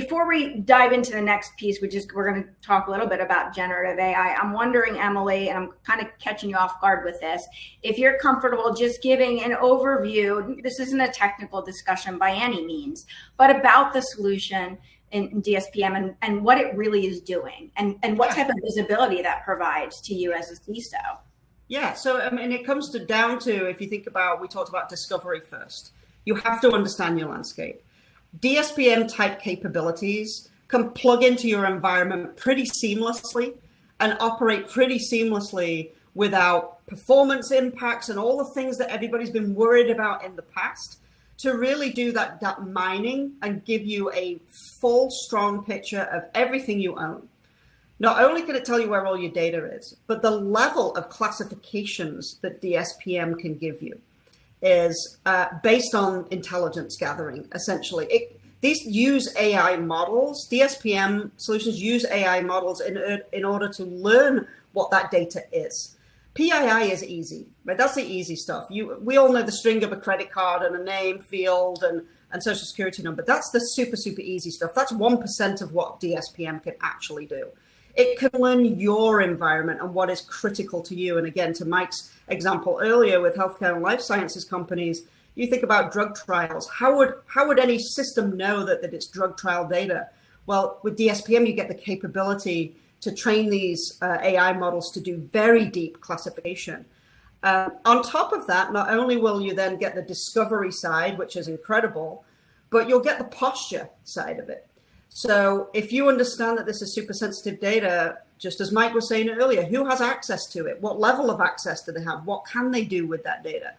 Before we dive into the next piece, we're going to talk a little bit about generative AI. I'm wondering, Emily, and I'm kind of catching you off guard with this, if you're comfortable just giving an overview. This isn't a technical discussion by any means, but about the solution in DSPM and what it really is doing and what type of visibility that provides to you as a CISO. Yeah, so I mean, it comes down to, if you think about, we talked about discovery first. You have to understand your landscape. DSPM type capabilities can plug into your environment pretty seamlessly and operate pretty seamlessly without performance impacts and all the things that everybody's been worried about in the past, to really do that mining and give you a full, strong picture of everything you own. Not only can it tell you where all your data is, but the level of classifications that DSPM can give you is based on intelligence gathering, essentially. These use AI models. DSPM solutions use AI models in order to learn what that data is. PII is easy, right? That's the easy stuff. We all know the string of a credit card and a name, field, and social security number. That's the super, super easy stuff. That's 1% of what DSPM can actually do. It can learn your environment and what is critical to you. And again, to Mike's example earlier with healthcare and life sciences companies, you think about drug trials. How would any system know that it's drug trial data? Well, with DSPM, you get the capability to train these AI models to do very deep classification. On top of that, not only will you then get the discovery side, which is incredible, but you'll get the posture side of it. So if you understand that this is super sensitive data, just as Mike was saying earlier, who has access to it? What level of access do they have? What can they do with that data?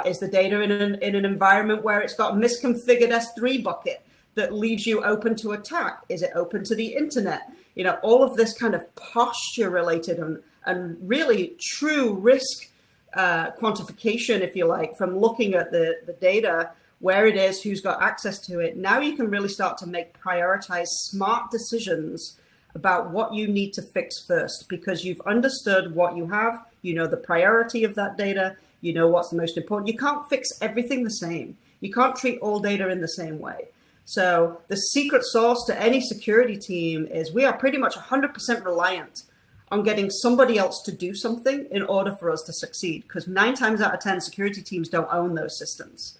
Is the data in an environment where it's got a misconfigured S3 bucket that leaves you open to attack? Is it open to the internet? You know, all of this kind of posture related and really true risk quantification, if you like, from looking at the data, where it is, who's got access to it. Now you can really start to make prioritized smart decisions about what you need to fix first, because you've understood what you have, you know the priority of that data, you know what's the most important. You can't fix everything the same. You can't treat all data in the same way. So the secret sauce to any security team is we are pretty much 100% reliant on getting somebody else to do something in order for us to succeed, because 9 times out of 10 security teams don't own those systems.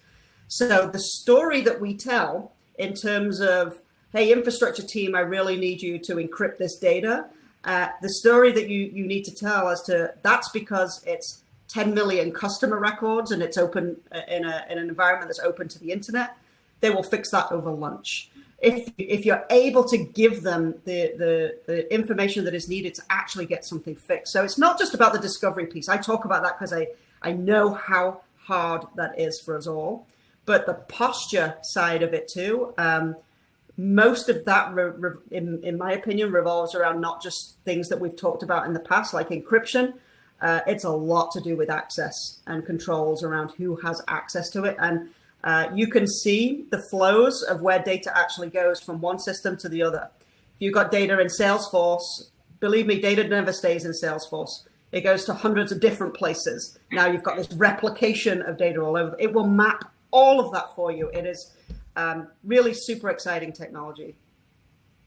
So the story that we tell in terms of, hey, infrastructure team, I really need you to encrypt this data. The story that you need to tell as to, that's because it's 10 million customer records and it's open in an environment that's open to the internet. They will fix that over lunch. If you're able to give them the information that is needed to actually get something fixed. So it's not just about the discovery piece. I talk about that because I know how hard that is for us all. But the posture side of it too, most of that, in my opinion, revolves around not just things that we've talked about in the past, like encryption. It's a lot to do with access and controls around who has access to it. And you can see the flows of where data actually goes from one system to the other. If you've got data in Salesforce, believe me, data never stays in Salesforce. It goes to hundreds of different places. Now you've got this replication of data all over. It will map all of that for you. It is really super exciting technology.